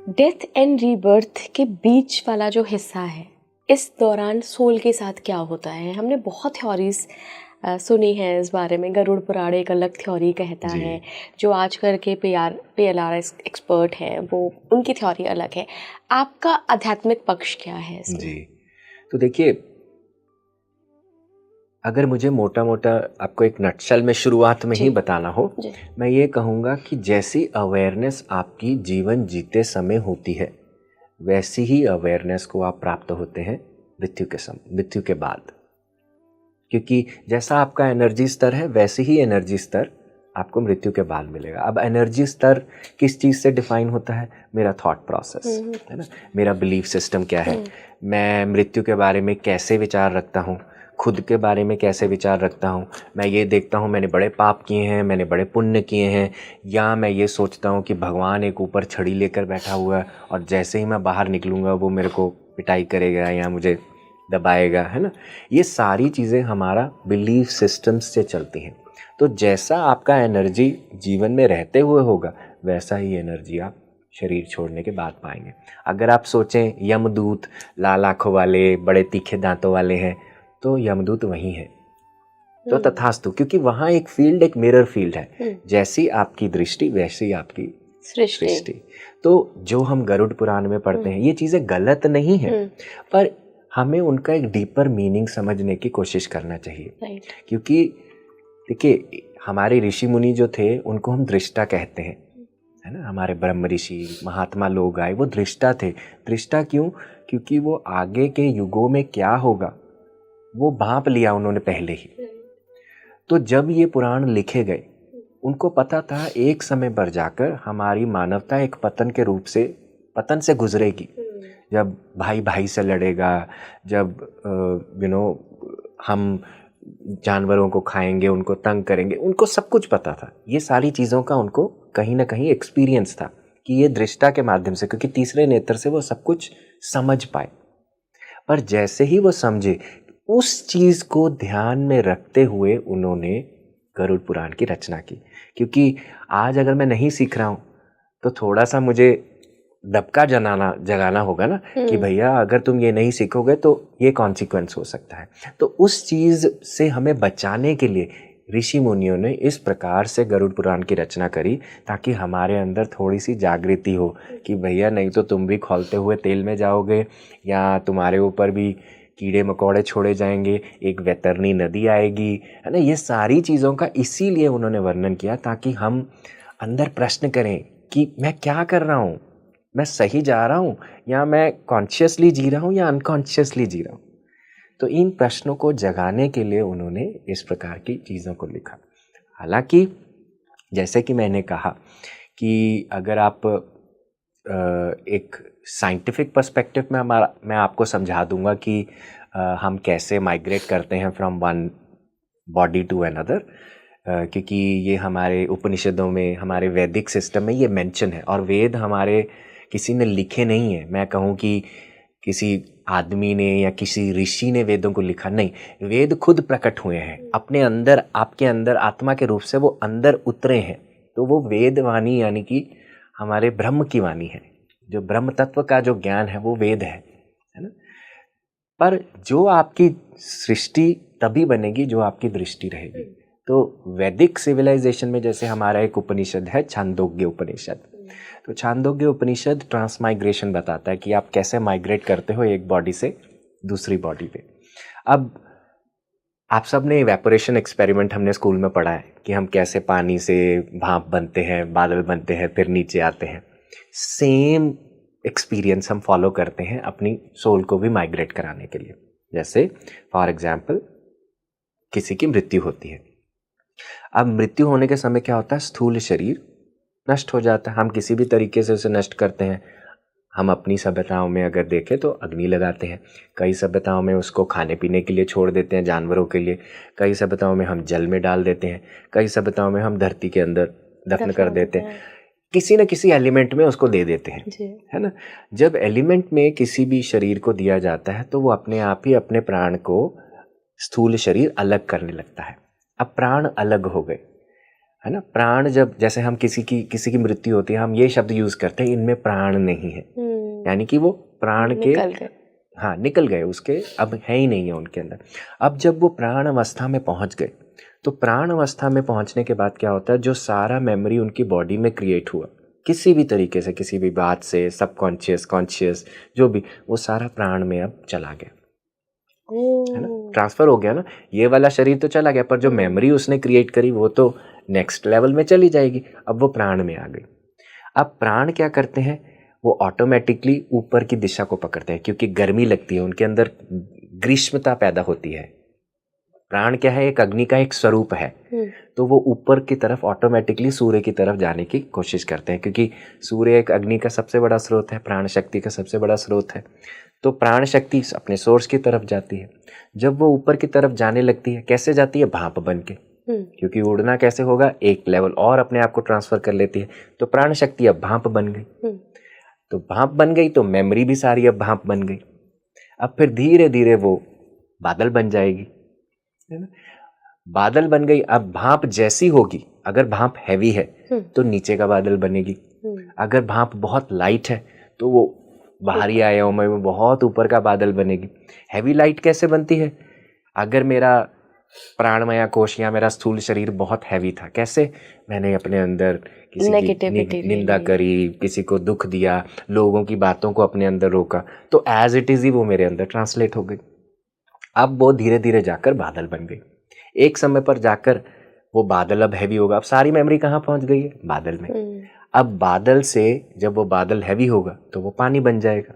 Death and rebirth के बीच वाला जो हिस्सा है, इस दौरान सोल के साथ क्या होता है? हमने बहुत थ्योरीज सुनी है इस बारे में। गरुड़ पुराण एक अलग थ्योरी कहता है, जो आजकल के PLR एक्सपर्ट हैं वो उनकी थ्योरी अलग है। आपका आध्यात्मिक पक्ष क्या है इसमें? जी, तो देखिए, अगर मुझे मोटा मोटा आपको एक नटशल में शुरुआत में ही बताना हो, मैं ये कहूँगा कि जैसी अवेयरनेस आपकी जीवन जीते समय होती है, वैसी ही अवेयरनेस को आप प्राप्त होते हैं मृत्यु के बाद। क्योंकि जैसा आपका एनर्जी स्तर है, वैसे ही एनर्जी स्तर आपको मृत्यु के बाद मिलेगा। अब एनर्जी स्तर किस चीज़ से डिफाइन होता है? मेरा थॉट प्रोसेस, है ना, मेरा बिलीफ सिस्टम क्या है, मैं मृत्यु के बारे में कैसे विचार रखता हूँ, खुद के बारे में कैसे विचार रखता हूँ। मैं ये देखता हूँ मैंने बड़े पाप किए हैं, मैंने बड़े पुण्य किए हैं, या मैं ये सोचता हूँ कि भगवान एक ऊपर छड़ी लेकर बैठा हुआ है और जैसे ही मैं बाहर निकलूँगा वो मेरे को पिटाई करेगा या मुझे दबाएगा, है ना। ये सारी चीज़ें हमारा बिलीफ सिस्टम से चलती हैं। तो जैसा आपका एनर्जी जीवन में रहते हुए होगा, वैसा ही एनर्जी आप शरीर छोड़ने के बाद पाएंगे। अगर आप सोचें यमदूत लाल आँखों वाले, बड़े तीखे दांतों वाले हैं, तो यमदूत वही है, तो तथास्तु। क्योंकि वहाँ एक फील्ड, एक मिरर फील्ड है। जैसी आपकी दृष्टि वैसी आपकी सृष्टि। तो जो हम गरुड़ पुराण में पढ़ते हैं, ये चीज़ें गलत नहीं है, पर हमें उनका एक डीपर मीनिंग समझने की कोशिश करना चाहिए। क्योंकि देखिए, हमारे ऋषि मुनि जो थे उनको हम दृष्टा कहते हैं, है ना। हमारे ब्रह्म ऋषि महात्मा लोग आए, वो दृष्टा थे। दृष्टा क्यों? क्योंकि वो आगे के युगों में क्या होगा वो भांप लिया उन्होंने पहले ही। तो जब ये पुराण लिखे गए, उनको पता था एक समय पर जाकर हमारी मानवता एक पतन से गुजरेगी। जब भाई भाई से लड़ेगा, जब हम जानवरों को खाएंगे, उनको तंग करेंगे, उनको सब कुछ पता था। ये सारी चीज़ों का उनको कहीं ना कहीं एक्सपीरियंस था कि ये दृष्टा के माध्यम से, क्योंकि तीसरे नेत्र से वो सब कुछ समझ पाए। पर जैसे ही वो समझे, उस चीज़ को ध्यान में रखते हुए उन्होंने गरुड़ पुराण की रचना की। क्योंकि आज अगर मैं नहीं सीख रहा हूँ तो थोड़ा सा मुझे दबका जगाना होगा ना, कि भैया अगर तुम ये नहीं सीखोगे तो ये कॉन्सिक्वेंस हो सकता है। तो उस चीज़ से हमें बचाने के लिए ऋषि मुनियों ने इस प्रकार से गरुड़ पुराण की रचना करी, ताकि हमारे अंदर थोड़ी सी जागृति हो कि भैया नहीं तो तुम भी खौलते हुए तेल में जाओगे, या तुम्हारे ऊपर भी कीड़े मकोड़े छोड़े जाएंगे, एक वैतरणी नदी आएगी, है ना। ये सारी चीज़ों का इसीलिए उन्होंने वर्णन किया, ताकि हम अंदर प्रश्न करें कि मैं क्या कर रहा हूँ, मैं सही जा रहा हूँ, या मैं कॉन्शियसली जी रहा हूँ या अनकॉन्शियसली जी रहा हूँ। तो इन प्रश्नों को जगाने के लिए उन्होंने इस प्रकार की चीज़ों को लिखा। हालांकि जैसे कि मैंने कहा कि अगर आप एक साइंटिफिक पर्सपेक्टिव में मैं आपको समझा दूंगा कि हम कैसे माइग्रेट करते हैं from one body to another, क्योंकि ये हमारे उपनिषदों में, हमारे वैदिक सिस्टम में ये मेंशन है। और वेद हमारे किसी ने लिखे नहीं है, मैं कहूँ कि किसी आदमी ने या किसी ऋषि ने वेदों को लिखा नहीं, वेद खुद प्रकट हुए हैं अपने अंदर, आपके अंदर आत्मा के रूप से वो अंदर उतरे हैं। तो वो वेद वाणी यानी कि हमारे ब्रह्म की वाणी है, जो ब्रह्म तत्व का जो ज्ञान है वो वेद है ना। पर जो आपकी सृष्टि तभी बनेगी जो आपकी दृष्टि रहेगी। तो वैदिक सिविलाइजेशन में जैसे हमारा एक उपनिषद है छांदोग्य उपनिषद, तो छांदोग्य उपनिषद ट्रांसमाइग्रेशन बताता है कि आप कैसे माइग्रेट करते हो एक बॉडी से दूसरी बॉडी पे। अब आप सब ने इवेपोरेशन एक्सपेरिमेंट हमने स्कूल में पढ़ा है कि हम कैसे पानी से भाप बनते हैं, बादल बनते हैं, फिर नीचे आते हैं। सेम एक्सपीरियंस हम फॉलो करते हैं अपनी सोल को भी माइग्रेट कराने के लिए। जैसे फॉर एग्जाम्पल किसी की मृत्यु होती है। अब मृत्यु होने के समय क्या होता है? स्थूल शरीर नष्ट हो जाता है। हम किसी भी तरीके से उसे नष्ट करते हैं। हम अपनी सभ्यताओं में अगर देखें तो अग्नि लगाते हैं, कई सभ्यताओं में उसको खाने पीने के लिए छोड़ देते हैं, जानवरों के लिए, कई सभ्यताओं में हम जल में डाल देते हैं, कई सभ्यताओं में हम धरती के अंदर दफन कर देते हैं, किसी न किसी एलिमेंट में उसको दे देते हैं, है ना। जब एलिमेंट में किसी भी शरीर को दिया जाता है तो वो अपने आप ही अपने प्राण को स्थूल शरीर अलग करने लगता है। अब प्राण अलग हो गए, है ना। प्राण जब, जैसे हम किसी की मृत्यु होती है, हम ये शब्द यूज करते हैं, इनमें प्राण नहीं है, यानी कि वो प्राण के निकल गए। हाँ निकल गए, उसके अब है ही नहीं है उनके अंदर। अब जब वो प्राण अवस्था में पहुंच गए, तो प्राण अवस्था में पहुंचने के बाद क्या होता है, जो सारा मेमोरी उनकी बॉडी में क्रिएट हुआ किसी भी तरीके से, किसी भी बात से, सबकॉन्शियस कॉन्शियस जो भी, वो सारा प्राण में अब चला गया, है ना, ट्रांसफर हो गया ना। ये वाला शरीर तो चला गया, पर जो मेमोरी उसने क्रिएट करी वो तो नेक्स्ट लेवल में चली जाएगी। अब वो प्राण में आ गई। अब प्राण क्या करते हैं, वो ऑटोमेटिकली ऊपर की दिशा को पकड़ते हैं, क्योंकि गर्मी लगती है उनके अंदर, ग्रीष्मता पैदा होती है। प्राण क्या है, एक अग्नि का एक स्वरूप है, तो वो ऊपर की तरफ ऑटोमेटिकली सूर्य की तरफ जाने की कोशिश करते हैं, क्योंकि सूर्य एक अग्नि का सबसे बड़ा स्रोत है, प्राण शक्ति का सबसे बड़ा स्रोत है। तो प्राण शक्ति अपने सोर्स की तरफ जाती है। जब वो ऊपर की तरफ जाने लगती है, कैसे जाती है, भाप बन के, क्योंकि उड़ना कैसे होगा, एक लेवल और अपने आप को ट्रांसफर कर लेती है। तो प्राण शक्ति अब भाप बन गई, तो भाप बन गई तो मेमोरी भी सारी अब भाप बन गई। अब फिर धीरे धीरे वो बादल बन जाएगी, है ना। बादल बन गई। अब भाप जैसी होगी, अगर भाप हैवी है तो नीचे का बादल बनेगी, अगर भाप बहुत लाइट है तो वो बाहरी आयामों में बहुत ऊपर का बादल बनेगी। हैवी लाइट कैसे बनती है, अगर मेरा प्राणमय कोश या मेरा स्थूल शरीर बहुत हैवी था, कैसे, मैंने अपने अंदर किसी की निंदा करी, किसी को दुख दिया, लोगों की बातों को अपने अंदर रोका, तो एज इट इज ही वो मेरे अंदर ट्रांसलेट हो गई। अब वो धीरे धीरे जाकर बादल बन गई। एक समय पर जाकर वो बादल अब हैवी होगा। अब सारी मेमोरी कहाँ पहुंच गई है, बादल में। अब बादल से जब वो बादल हैवी होगा तो वो पानी बन जाएगा,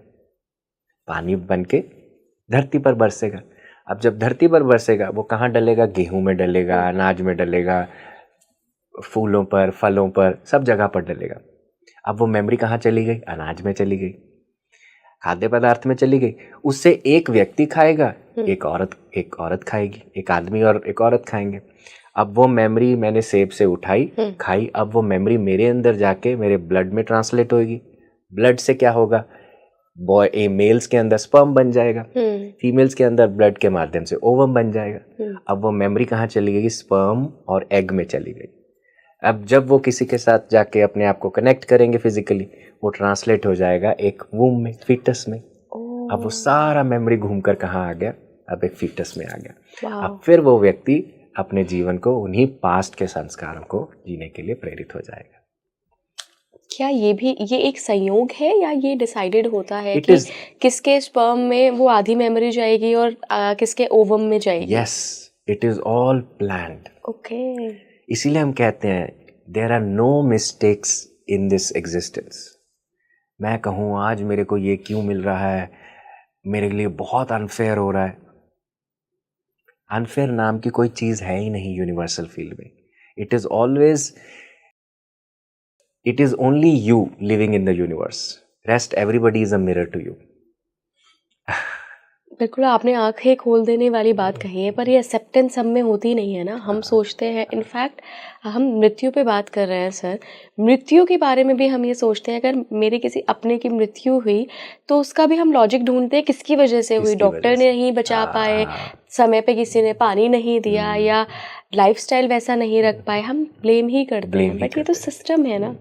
पानी बन के धरती पर बरसेगा। अब जब धरती पर बरसेगा, वो कहाँ डलेगा, गेहूं में डलेगा, अनाज में डलेगा, फूलों पर, फलों पर, सब जगह पर डलेगा। अब वो मेमोरी कहाँ चली गई, अनाज में चली गई, खाद्य पदार्थ में चली गई। उससे एक व्यक्ति खाएगा, एक औरत खाएगी, एक आदमी और एक औरत खाएंगे। अब वो मेमोरी मैंने सेब से उठाई, खाई, अब वो मेमोरी मेरे अंदर जाके मेरे ब्लड में ट्रांसलेट होगी। ब्लड से क्या होगा, मेल्स के अंदर स्पर्म बन जाएगा, फीमेल्स के अंदर ब्लड के माध्यम से ओवम बन जाएगा। अब वो मेमोरी कहाँ चली गई, स्पर्म और एग में चली गई। अब जब वो किसी के साथ जाके अपने आप को कनेक्ट करेंगे फिजिकली, वो ट्रांसलेट हो जाएगा एक वूम में, फीटस में। अब वो सारा मेमोरी घूमकर कहाँ आ गया, अब एक फीटस में आ गया। अब फिर वो व्यक्ति अपने जीवन को उन्हीं पास्ट के संस्कारों को जीने के लिए प्रेरित हो जाएगा। क्या ये एक संयोग है या ये डिसाइडेड होता है कि किसके स्पर्म में वो आधी मेमोरी जाएगी और किसके ओवम में जाएगी? Yes, it is all planned. Okay, इसीलिए हम कहते हैं there are no mistakes in this existence. मैं कहूँ आज मेरे को ये क्यों मिल रहा है, मेरे लिए बहुत अनफेयर हो रहा है, अनफेयर नाम की कोई चीज है ही नहीं यूनिवर्सल फील्ड में। It is always, it is only you living in the universe, rest everybody is a mirror to you. बिल्कुल, आपने आंखें खोल देने वाली बात कही है, पर ये एक्सेप्टेंस हम में होती नहीं है ना। हम सोचते हैं, इनफैक्ट हम मृत्यु पे बात कर रहे हैं सर, मृत्यु के बारे में भी हम ये सोचते हैं अगर मेरे किसी अपने की मृत्यु हुई तो उसका भी हम लॉजिक ढूंढते हैं किसकी वजह से हुई। डॉक्टर ने नहीं बचा पाए, समय पे किसी ने पानी नहीं दिया, या लाइफस्टाइल वैसा नहीं रख पाए, हम ब्लेम ही करते हैं। बट ये तो सिस्टम है ना।